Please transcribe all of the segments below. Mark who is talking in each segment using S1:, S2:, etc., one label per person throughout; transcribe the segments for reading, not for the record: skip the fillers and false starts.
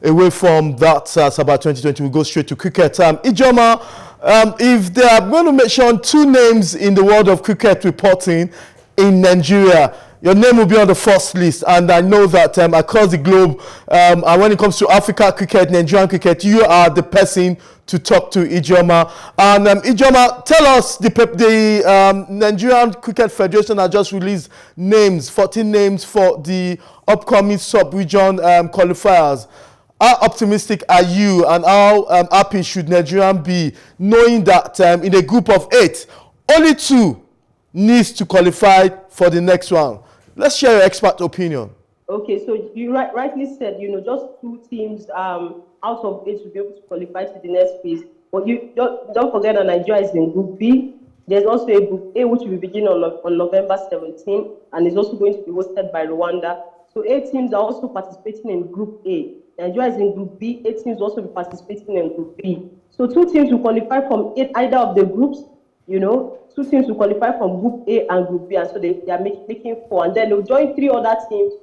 S1: away from that Sabah 2020, we go straight to cricket. Ijeoma, if they are going to mention two names in the world of cricket reporting in Nigeria, your name will be on the first list, and I know that across the globe, and when it comes to Africa cricket, Nigerian cricket, you are the person to talk to, Ijeoma. And Ijeoma, tell us, the Nigerian Cricket Federation has just released names, 14 names for the upcoming sub-region qualifiers. How optimistic are you, and how happy should Nigeria be knowing that in a group of 8, only 2 needs to qualify for the next one? Let's share your expert opinion.
S2: Okay, so you rightly said, just 2 teams out of 8 will be able to qualify to the next phase. But you don't forget that Nigeria is in Group B. There's also a Group A, which will be beginning on November 17, and is also going to be hosted by Rwanda. So 8 teams are also participating in Group A. Nigeria is in Group B. 8 teams will also be participating in Group B. So 2 teams will qualify from either of the groups. 2 teams will qualify from Group A and Group B, and so they are making 4, and then they'll join 3 other teams,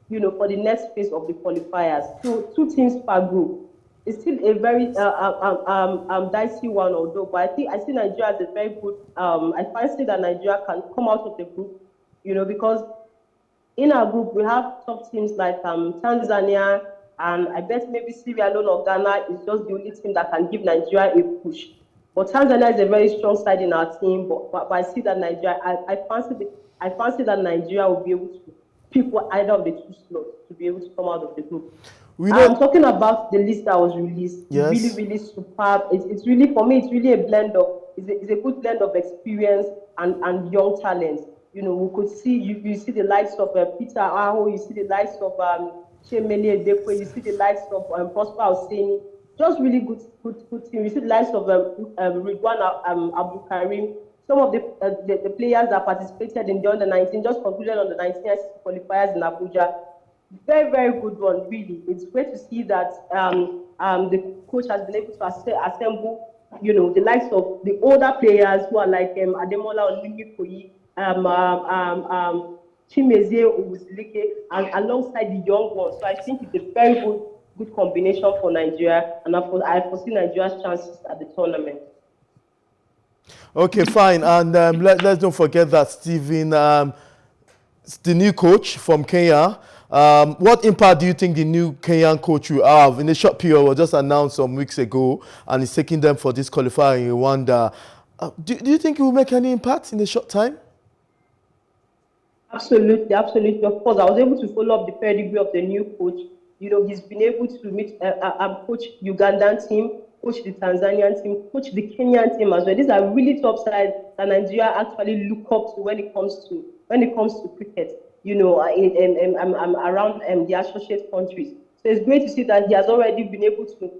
S2: for the next phase of the qualifiers. So 2 teams per group. It's still a very dicey one, although, but I see Nigeria as a very good. I fancy that Nigeria can come out of the group, because in our group we have top teams like Tanzania, and I bet maybe Sierra Leone or Ghana is just the only team that can give Nigeria a push. But Tanzania is a very strong side in our team, but I see that Nigeria, I fancy that Nigeria will be able to pick either of the 2 slots to be able to come out of the group. I'm talking about the list that was released.
S1: Yes.
S2: Really, really superb. It's really, for me, it's really a blend of, it's a good blend of experience and young talent. We could see, you see the likes of Peter Aho, you see the likes of Shemele Dekwe, you see the likes of Prosper Hosseini. Just really good team. You see the likes of Ridwan Abdul Karim. Some of the players that participated in the under-19 just concluded on the 19 ICC qualifiers in Abuja. Very, very good one, really. It's great to see that the coach has been able to assemble, the likes of the older players who are like Ademola Olumikoyi, Chimezie Owusileke, and alongside the young ones. So I think it's a very good combination for Nigeria, and I foresee Nigeria's chances at the tournament.
S1: Okay, fine. And let's don't forget that Stephen, the new coach from Kenya, what impact do you think the new Kenyan coach will have? In a short period, was just announced some weeks ago, and he's taking them for this qualifier in Rwanda. Do you think it will make any impact in a short time?
S2: Absolutely, absolutely. Of course, I was able to follow up the pedigree of the new coach. He's been able to meet coach Ugandan team, coach the Tanzanian team, coach the Kenyan team as well. These are really top sides that Nigeria actually look up to when it comes to cricket. I'm around the associate countries. So it's great to see that he has already been able to,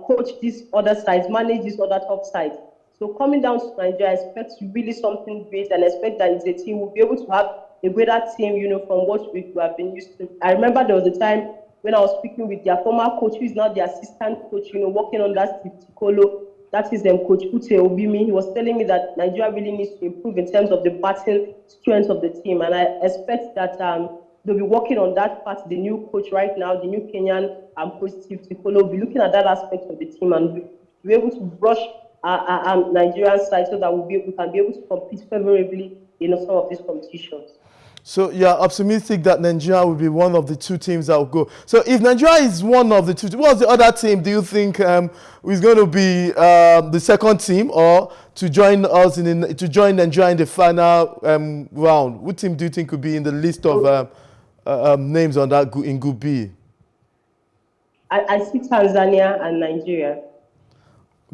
S2: coach these other sides, manage these other top sides. So coming down to Nigeria, I expect really something great, and I expect that it's a team will be able to have a greater team, from what we have been used to. I remember there was a time when I was speaking with their former coach, who is now the assistant coach, working under Steve Tikolo. That is Coach Ute Obimi. He was telling me that Nigeria really needs to improve in terms of the batting strength of the team, and I expect that they'll be working on that part. The new coach right now, the new Kenyan coach Steve Tikolo, will be looking at that aspect of the team and be able to brush Nigerian side so that we can be able to compete favorably in some of these competitions. So
S1: you're optimistic that Nigeria will be one of the 2 teams that will go. So if Nigeria is one of the 2, what's the other team do you think is going to be the second team, or to join us to join Nigeria in the final round? What team do you think could be in the list of names on that in Group B?
S2: I see Tanzania and Nigeria.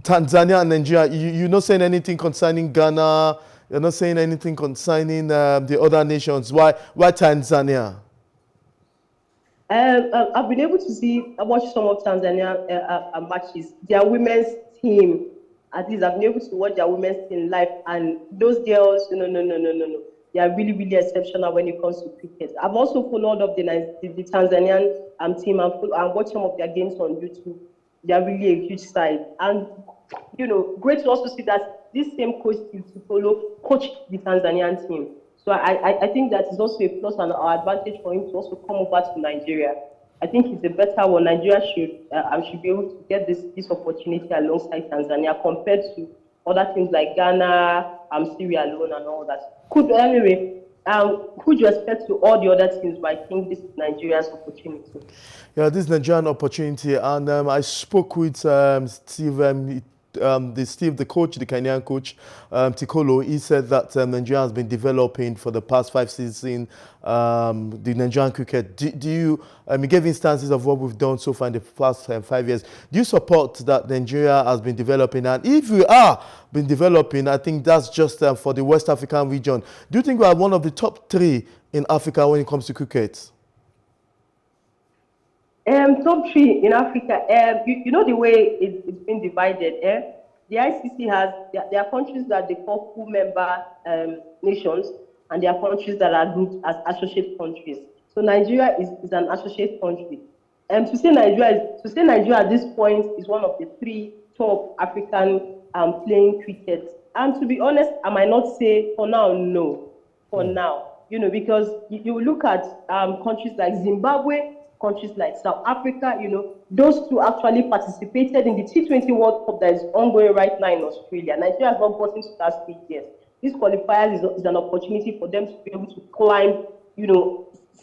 S1: Tanzania and Nigeria. You're not saying anything concerning Ghana? You're not saying anything concerning the other nations? Why Tanzania?
S2: I've been able to watch some of Tanzania matches. Their women's team, at least I've been able to watch their women's team live, and those girls, no. They are really, really exceptional when it comes to cricket. I've also followed up the Tanzanian team and watched some of their games on YouTube. They are really a huge side. And, great to also see that this same coach, coached the Tanzanian team. So I think that is also a plus and an advantage for him to also come over to Nigeria. I think it's a better one. Nigeria should be able to get this opportunity alongside Tanzania compared to other things like Ghana, Sierra Leone, and all that. Huge respect to all the other teams, but I think this is Nigeria's opportunity.
S1: Yeah, this Nigerian opportunity, and I spoke with Steve, the coach, the Kenyan coach, Tikolo. He said that Nigeria has been developing for the past 5 seasons. The Nigerian cricket. Do you? He gave instances of what we've done so far in the past 5 years. Do you support that Nigeria has been developing? And if we are been developing, I think that's just for the West African region. Do you think we are one of the top 3 in Africa when it comes to cricket?
S2: Top 3 in Africa. You know the way it's been divided. The ICC has there are countries that they call full member nations, and there are countries that are grouped as associate countries. So Nigeria is an associate country. To say Nigeria at this point is one of the 3 top African playing cricket. And to be honest, I might not say for now, no. For now, because you look at countries like Zimbabwe, countries like South Africa, those 2 actually participated in the T20 World Cup that is ongoing right now in Australia. Nigeria has not gotten to that stage yet. This qualifiers is an opportunity for them to be able to climb,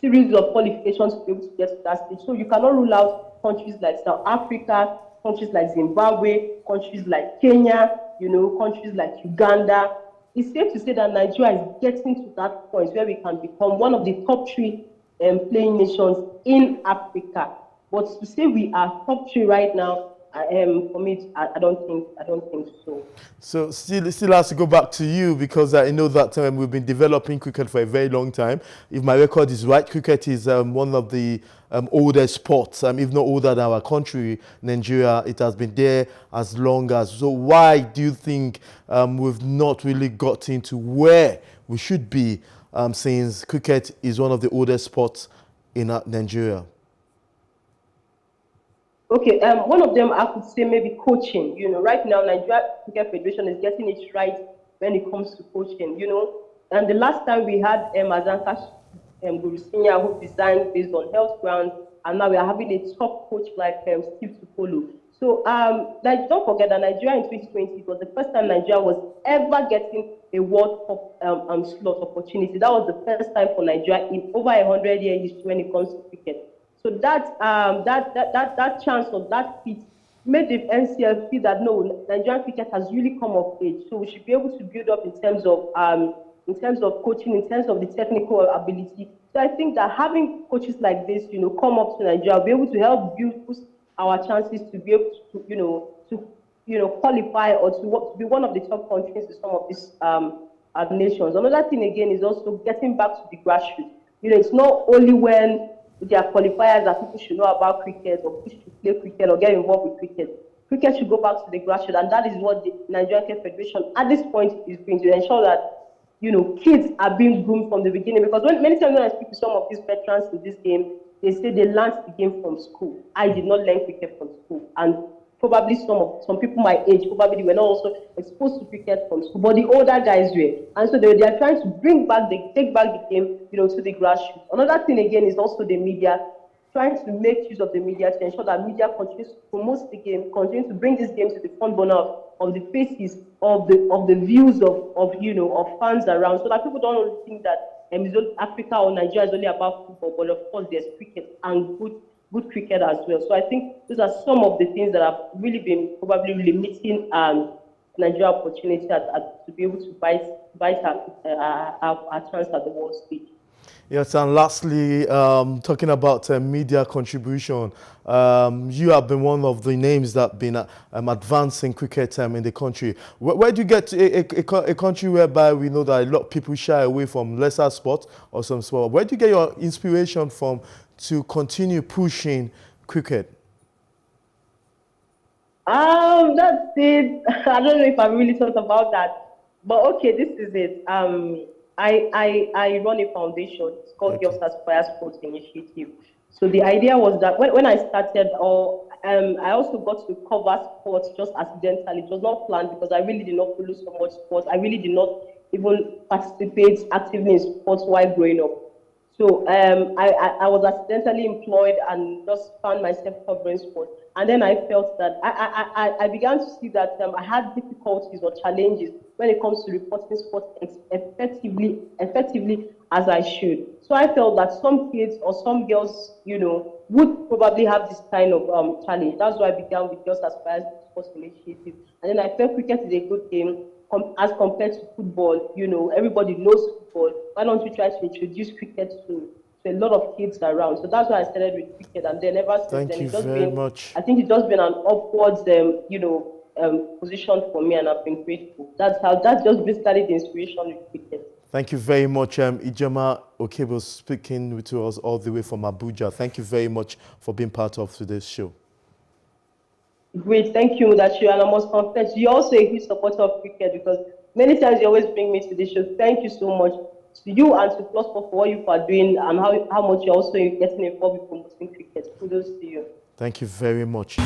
S2: series of qualifications to be able to get to that stage. So you cannot rule out countries like South Africa, countries like Zimbabwe, countries like Kenya, countries like Uganda. It's safe to say that Nigeria is getting to that point where we can become one of the top 3 playing nations in Africa. But to say we are top 3 right now, for me, I don't think so.
S1: So still has to go back to you, because I know that we've been developing cricket for a very long time. If my record is right, cricket is one of the oldest sports, if not older than our country, Nigeria. It has been there as long as. So why do you think we've not really gotten to where we should be, since cricket is one of the oldest sports in Nigeria?
S2: Okay, one of them I could say maybe coaching. Right now Nigeria Cricket Federation is getting it right when it comes to coaching. And the last time we had Azanka Gurusinya, who resigned based on health grounds, and now we are having a top coach like Steve Tukolo. So don't forget that Nigeria in 2020 was the first time Nigeria was ever getting a World Cup slot opportunity. That was the first time for Nigeria in over 100-year history when it comes to cricket. So that chance of that feat made the NCF feel that no, Nigerian cricket has really come of age. So we should be able to build up in terms of coaching, in terms of the technical ability. So I think that having coaches like this, come up to Nigeria, will be able to help boost our chances to be able to qualify or to be one of the top countries in some of these nations. Another thing again is also getting back to the grassroots. It's not only when there are qualifiers that people should know about cricket or people should play cricket or get involved with cricket. Cricket should go back to the grassroots, and that is what the Nigerian Cricket Federation at this point is doing to ensure that kids are being groomed from the beginning. Because many times when I speak to some of these veterans in this game, they say they learned the game from school. I did not learn cricket from school, and probably some people my age probably were not also exposed to cricket from school, but the older guys were, and so they are trying to take back the game, to the grassroots. Another thing again is also the media, trying to make use of the media to ensure that media continues to promote the game, continue to bring this game to the front burner of the faces of the views of fans around, so that people don't only think that Africa or Nigeria is only about football, but of course there's cricket and good cricket as well. So I think those are some of the things that have really been probably limiting Nigeria opportunity to be able to bite our chance at the world stage.
S1: Yes, and lastly, talking about media contribution, you have been one of the names that have been advancing cricket in the country. Where do you get a country whereby we know that a lot of people shy away from lesser sports or some sport? Where do you get your inspiration from to continue pushing cricket?
S2: That's it. I don't know if I really thought about that, but okay, this is it. I run a foundation. It's called Girls Aspire Sports Initiative. So the idea was that when I started, I also got to cover sports just accidentally. It was not planned because I really did not follow so much sports. I really did not even participate actively in sports while growing up. So I was accidentally employed and just found myself covering sports. And then I felt that I began to see that I had difficulties or challenges when it comes to reporting sports effectively as I should. So I felt that some kids or some girls, would probably have this kind of challenge. That's why I began with Girls Aspire Sports Initiative. And then I felt cricket is a good game as compared to football. Everybody knows football. Why don't we try to introduce cricket to a lot of kids around? So that's why I started with cricket, and then ever since
S1: Thank
S2: then
S1: you
S2: it's just
S1: very
S2: been.
S1: much.
S2: I think it's just been an upwards, position for me, and I've been grateful. That's just basically the inspiration with cricket.
S1: Thank you very much, Ijeoma Okigbo, speaking to us all the way from Abuja. Thank you very much for being part of today's show.
S2: Great, thank you, Mudachi. And I must confess, you're also a huge supporter of cricket because many times you always bring me to the show. Thank you so much to you and to PlusTvAfrica for what you are doing and how much you're also getting involved with promoting cricket. Kudos to you.
S1: Thank you very much.